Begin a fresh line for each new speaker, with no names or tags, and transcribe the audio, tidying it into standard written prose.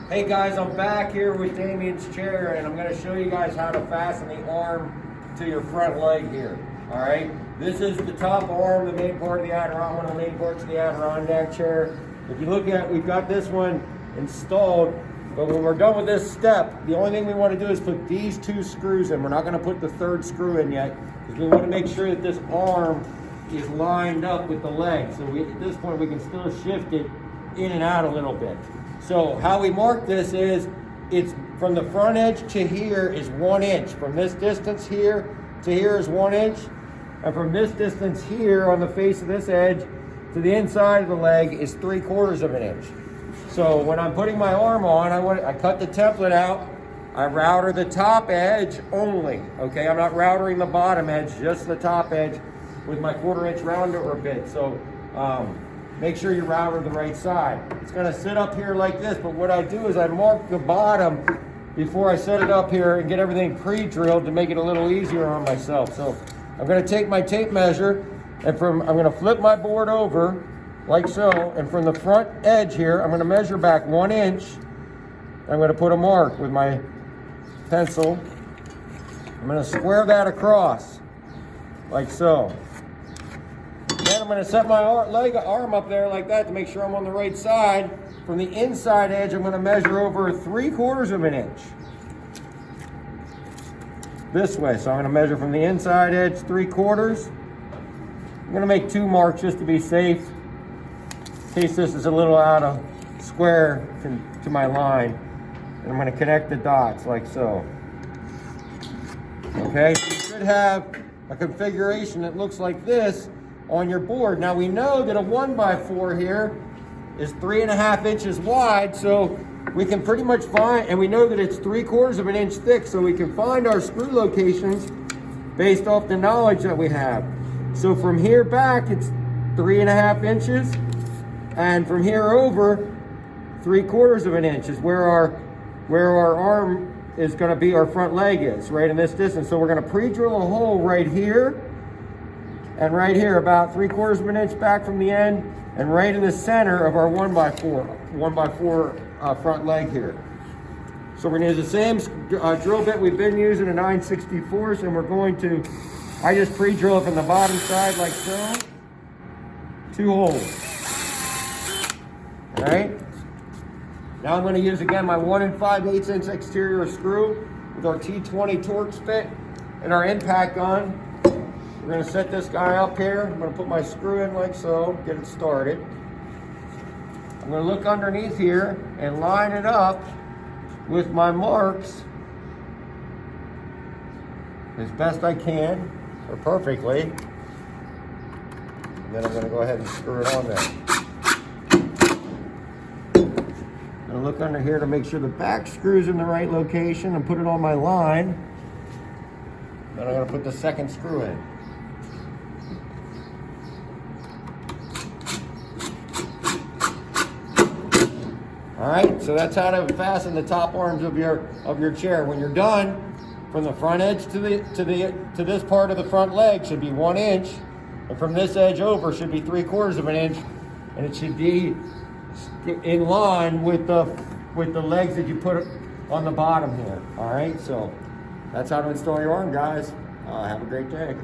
Hey guys, I'm back here with Damien's chair and I'm going to show you guys how to fasten the arm to your front leg here. Alright, this is the top arm, the main part of the Adirondack, one of the main parts of the Adirondack chair. If you look at, we've got this one installed, but when we're done with this step, the only thing we want to do is put these two screws in. We're not going to put the third screw in yet, because we want to make sure that this arm is lined up with the leg. So at this point we can still shift it in and out a little bit. So how we mark this is, it's from the front edge to here is 1 inch. From this distance here to here is 1 inch. And from this distance here on the face of this edge to the inside of the leg is 3/4 of an inch. So when I'm putting my arm on, I cut the template out. I router the top edge only, okay? I'm not routering the bottom edge, just the top edge with my 1/4 inch rounder bit. So make sure you router the right side. It's gonna sit up here like this, but what I do is I mark the bottom before I set it up here and get everything pre-drilled to make it a little easier on myself. So I'm gonna take my tape measure and I'm gonna flip my board over like so, and from the front edge here, I'm gonna measure back 1 inch. I'm gonna put a mark with my pencil. I'm gonna square that across like so. Then I'm going to set my arm up there like that to make sure I'm on the right side. From the inside edge, I'm going to measure over 3/4 of an inch. This way. So I'm going to measure from the inside edge 3/4. I'm going to make 2 marks just to be safe, in case this is a little out of square to my line. And I'm going to connect the dots like so. Okay, so you should have a configuration that looks like this on your board. Now we know that a 1x4 here is 3.5 inches wide, so we can pretty much find, and we know that it's 3/4 of an inch thick, so we can find our screw locations based off the knowledge that we have. So from here back, it's 3.5 inches, and from here over, 3/4 of an inch is where our arm is going to be, our front leg is, right in this distance. So we're going to pre-drill a hole right here, and right here, about 3/4 of an inch back from the end, and right in the center of our 1x4 front leg here. So we're gonna use the same drill bit we've been using, a 9/64, and we're going to, I just pre-drill it from the bottom side like so. 2 holes. All right? Now I'm gonna use again my 1 5/8 inch exterior screw with our T20 Torx bit and our impact gun. We're going to set this guy up here. I'm going to put my screw in like so, get it started. I'm going to look underneath here and line it up with my marks as best I can, or perfectly. And then I'm going to go ahead and screw it on there. I'm going to look under here to make sure the back screw's in the right location and put it on my line. Then I'm going to put the second screw in. All right, so that's how to fasten the top arms of your chair. When you're done, from the front edge to this part of the front leg should be 1 inch, and from this edge over should be 3/4 of an inch, and it should be in line with the legs that you put on the bottom here. All right, so that's how to install your arm, guys. Have a great day.